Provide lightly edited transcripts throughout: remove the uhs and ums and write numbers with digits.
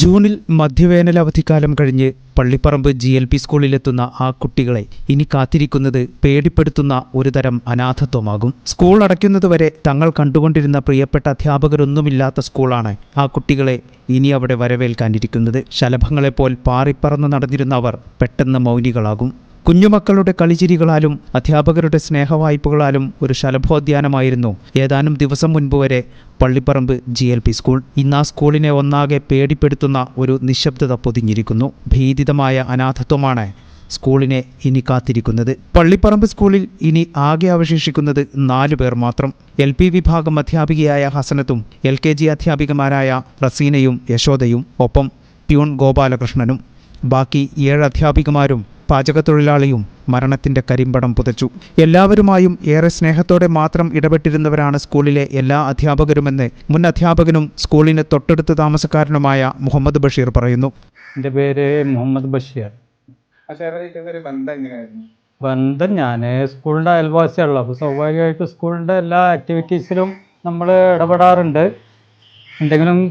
ജൂണിൽ മധ്യവേനൽ അവധിക്കാലം കഴിഞ്ഞ് പള്ളിപ്പറമ്പ് GLP സ്കൂളിലെത്തുന്ന ആ കുട്ടികളെ ഇനി കാത്തിരിക്കുന്നത് പേടിപ്പെടുത്തുന്ന ഒരുതരം അനാഥത്വമാകും. സ്കൂൾ അടയ്ക്കുന്നതുവരെ തങ്ങൾ കണ്ടുകൊണ്ടിരുന്ന പ്രിയപ്പെട്ട അധ്യാപകരൊന്നുമില്ലാത്ത സ്കൂളാണ് ആ കുട്ടികളെ ഇനി അവിടെ വരവേൽക്കാനിരിക്കുന്നത്. ശലഭങ്ങളെപ്പോൽ പാറിപ്പറന്ന് നടന്നിരുന്ന അവർ പെട്ടെന്ന് മൗനികളാകും. കുഞ്ഞുമക്കളുടെ കളിച്ചിരികളാലും അധ്യാപകരുടെ സ്നേഹവായ്പകളാലും ഒരു ശലഭോദ്യാനമായിരുന്നു ഏതാനും ദിവസം മുൻപ് വരെ പള്ളിപ്പറമ്പ് GLP സ്കൂൾ. ഇന്ന് ആ സ്കൂളിനെ ഒന്നാകെ പേടിപ്പെടുത്തുന്ന ഒരു നിശബ്ദത പൊതിഞ്ഞിരിക്കുന്നു. ഭീതിതമായ അനാഥത്വമാണ് സ്കൂളിനെ ഇനി കാത്തിരിക്കുന്നത്. പള്ളിപ്പറമ്പ് സ്കൂളിൽ ഇനി ആകെ അവശേഷിക്കുന്നത് 4 പേർ മാത്രം. LP വിഭാഗം അധ്യാപികയായ ഹസനത്തും LKG അധ്യാപികമാരായ റസീനയും യശോദയും ഒപ്പം പ്യൂൺ ഗോപാലകൃഷ്ണനും. ബാക്കി 7 അധ്യാപികമാരും പാചകത്തൊഴിലാളിയും മരണത്തിൻ്റെ കരിമ്പടം പുതച്ചു. എല്ലാവരുമായും ഏറെ സ്നേഹത്തോടെ മാത്രം ഇടപെട്ടിരുന്നവരാണ് സ്കൂളിലെ എല്ലാ അധ്യാപകരുമെന്ന് മുൻ അധ്യാപകനും സ്കൂളിന് തൊട്ടടുത്ത് താമസക്കാരനുമായ മുഹമ്മദ് ബഷീർ പറയുന്നു. എൻ്റെ പേര് മുഹമ്മദ് ബഷീർ. ബന്ധം ഞാൻ സ്കൂളിൻ്റെ അയൽവാസിയാണല്ലോ, അപ്പോൾ സ്വാഭാവികമായിട്ട് സ്കൂളിൻ്റെ എല്ലാ ആക്ടിവിറ്റീസിലും നമ്മൾ ഇടപെടാറുണ്ട്. എന്തെങ്കിലും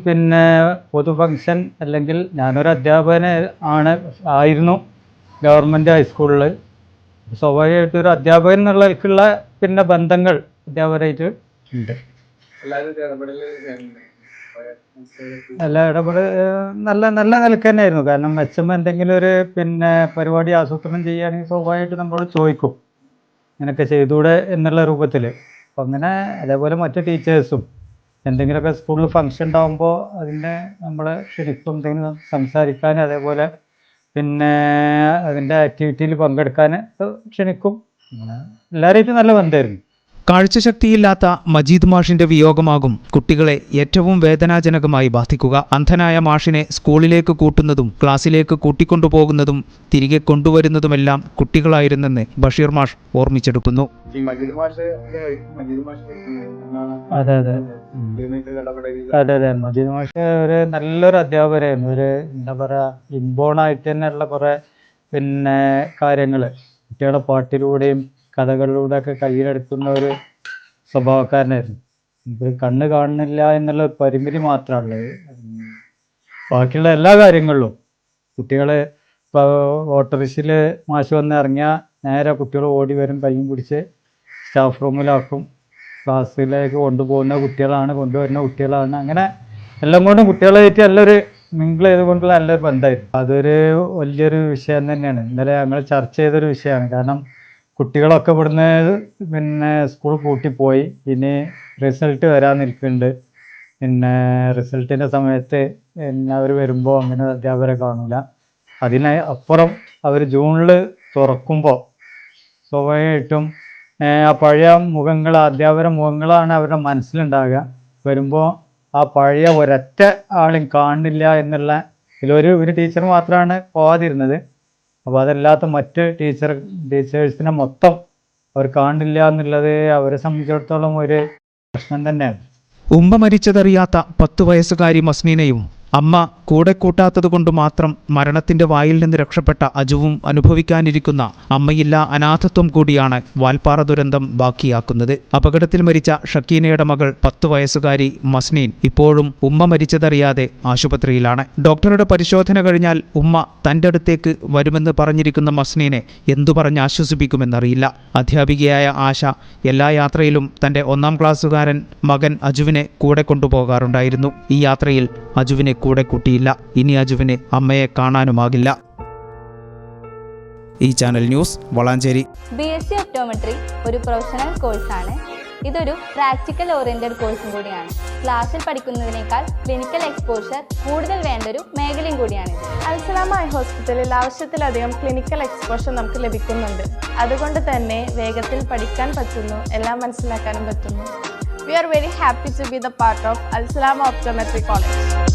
പൊതു ഫംഗ്ഷൻ അല്ലെങ്കിൽ ഞാനൊരു അധ്യാപകനെ ആയിരുന്നു ഗവൺമെൻറ് ഹൈസ്കൂളിൽ. സ്വാഭാവികമായിട്ട് ഒരു അധ്യാപകൻ എന്നുള്ളവർക്കുള്ള ബന്ധങ്ങൾ അധ്യാപകരായിട്ട് ഉണ്ട്. എല്ലാ ഇടപെടൽ നല്ല നിലക്ക് തന്നെയായിരുന്നു. കാരണം HM എന്തെങ്കിലും ഒരു പരിപാടി ആസൂത്രണം ചെയ്യുകയാണെങ്കിൽ സ്വാഭാവികമായിട്ട് നമ്മളോട് ചോദിക്കും, ഇങ്ങനെയൊക്കെ ചെയ്തുകൂടെ എന്നുള്ള രൂപത്തിൽ. അപ്പം അങ്ങനെ അതേപോലെ മറ്റു ടീച്ചേഴ്സും എന്തെങ്കിലുമൊക്കെ സ്കൂളിൽ ഫംഗ്ഷൻ ഉണ്ടാകുമ്പോൾ അതിൻ്റെ നമ്മളെ ക്ഷണിക്കും, എന്തെങ്കിലും സംസാരിക്കാൻ, അതേപോലെ അതിൻ്റെ ആക്ടിവിറ്റിയിൽ പങ്കെടുക്കാൻ ക്ഷണിക്കും. എല്ലാവരായിട്ടും നല്ല ബന്ധമായിരുന്നു. കാഴ്ചശക്തിയില്ലാത്ത മജീദ് മാഷിന്റെ വിയോഗമാകും കുട്ടികളെ ഏറ്റവും വേദനാജനകമായി ബാധിക്കുക. അന്ധനായ മാഷിനെ സ്കൂളിലേക്ക് കൂട്ടുന്നതും ക്ലാസ്സിലേക്ക് കൂട്ടിക്കൊണ്ടുപോകുന്നതും തിരികെ കൊണ്ടുവരുന്നതുമെല്ലാം കുട്ടികളായിരുന്നെന്ന് ബഷീർ മാഷ് ഓർമ്മിച്ചെടുക്കുന്നു. അതെ മജീദ് മാഷ് ഒരു നല്ലൊരു അധ്യാപകരായിരുന്നു. ഒരു എന്താ പറയുക, ഇൻബോണായിട്ട് തന്നെയുള്ള കുറേ കാര്യങ്ങൾ കുട്ടികളുടെ പാട്ടിലൂടെയും കഥകളിലൂടെയൊക്കെ കയ്യിലെടുക്കുന്ന ഒരു സ്വഭാവക്കാരനായിരുന്നു. കണ്ണ് കാണുന്നില്ല എന്നുള്ള ഒരു പരിമിതി മാത്രമാണുള്ളത്. ബാക്കിയുള്ള എല്ലാ കാര്യങ്ങളിലും കുട്ടികളെ ഇപ്പോൾ ഓട്ടോറിക്ഷയിൽ മാഷ് വന്ന് ഇറങ്ങിയാൽ നേരെ കുട്ടികൾ ഓടി വരും, കയ്യും പിടിച്ച് സ്റ്റാഫ് റൂമിലാക്കും. ക്ലാസ്സിലേക്ക് കൊണ്ടുവരുന്ന കുട്ടികളാണ്. അങ്ങനെ എല്ലാം കൊണ്ടും കുട്ടികളായിട്ട് നല്ലൊരു മിങ്കിൾ ചെയ്തുകൊണ്ടുള്ള നല്ലൊരു ബന്ധമായിരുന്നു. അതൊരു വലിയൊരു വിഷയം തന്നെയാണ്. ഇന്നലെ ഞങ്ങൾ ചർച്ച ചെയ്തൊരു വിഷയമാണ്. കാരണം കുട്ടികളൊക്കെ ഇവിടുന്ന് സ്കൂൾ പൂട്ടിപ്പോയി. ഇനി റിസൾട്ട് വരാനിരിക്കുന്നുണ്ട്. റിസൾട്ടിൻ്റെ സമയത്ത് അവർ വരുമ്പോൾ അങ്ങനെ അധ്യാപകരെ കാണില്ല. അതിന് അപ്പുറം അവർ ജൂണിൽ തുറക്കുമ്പോൾ സ്വാഭാവികമായിട്ടും ആ പഴയ മുഖങ്ങൾ, അധ്യാപക മുഖങ്ങളാണ് അവരുടെ മനസ്സിലുണ്ടാകുക. വരുമ്പോൾ ആ പഴയ ഒരൊറ്റ ആളും കാണില്ല എന്നുള്ള ഒരു ടീച്ചർ മാത്രമാണ് പോകാതിരുന്നത്. അപ്പോൾ അതല്ലാത്ത മറ്റ് ടീച്ചേഴ്സിനെ മൊത്തം അവർ കാണില്ല എന്നുള്ളത് അവരെ സംബന്ധിച്ചിടത്തോളം ഒരു പ്രശ്നം തന്നെയാണ്. ഉമ്മ മരിച്ചതറിയാത്ത 10 വയസ്സുകാരി മസ്നീനയും അമ്മ കൂടെ കൂട്ടാത്തതുകൊണ്ട് മാത്രം മരണത്തിന്റെ വായിൽ നിന്ന് രക്ഷപ്പെട്ട അജുവും അനുഭവിക്കാനിരിക്കുന്ന അമ്മയില്ല അനാഥത്വം കൂടിയാണ് വാൽപ്പാറ ദുരന്തം ബാക്കിയാക്കുന്നത്. അപകടത്തിൽ മരിച്ച ഷക്കീനയുടെ മകൾ 10 വയസ്സുകാരി മസ്നീൻ ഇപ്പോഴും ഉമ്മ മരിച്ചതറിയാതെ ആശുപത്രിയിലാണ്. ഡോക്ടറുടെ പരിശോധന കഴിഞ്ഞാൽ ഉമ്മ തൻ്റെ അടുത്തേക്ക് വരുമെന്ന് പറഞ്ഞിരിക്കുന്ന മസ്നീനെ എന്തു പറഞ്ഞ് ആശ്വസിപ്പിക്കുമെന്നറിയില്ല. അധ്യാപികയായ ആശ എല്ലാ യാത്രയിലും തൻ്റെ 1ാം ക്ലാസ്സുകാരൻ മകൻ അജുവിനെ കൂടെ കൊണ്ടുപോകാറുണ്ടായിരുന്നു. ഈ യാത്രയിൽ അജുവിനെ കൂടെ കൂട്ടിയില്ല. ഇനി അജുവിന് അമ്മയെ കാണാനുമാകില്ല. ഈ channel news Valanchery. BSc optometry ഒരു പ്രൊഫഷണൽ കോഴ്സാണ്. ഇതൊരു പ്രാക്ടിക്കൽ ഓറിയന്റഡ് കോഴ്സും കൂടിയാണ്. ക്ലാസ്സിൽ പഠിക്കുന്നതിനേക്കാൾ ക്ലിനിക്കൽ എക്സ്പോഷർ കൂടുതൽ വേണ്ടൊരു മേഖലയും കൂടിയാണ്. അൽസലാമ ഐ ഹോസ്പിറ്റലിൽ ആവശ്യത്തിലധികം ക്ലിനിക്കൽ എക്സ്പോഷർ നമുക്ക് ലഭിക്കുന്നുണ്ട്. അതുകൊണ്ട് തന്നെ വേഗത്തിൽ പഠിക്കാൻ പറ്റുന്നു, എല്ലാം മനസ്സിലാക്കാനും പറ്റുന്നു. We are very happy to be the part of Al Salama Optometry College.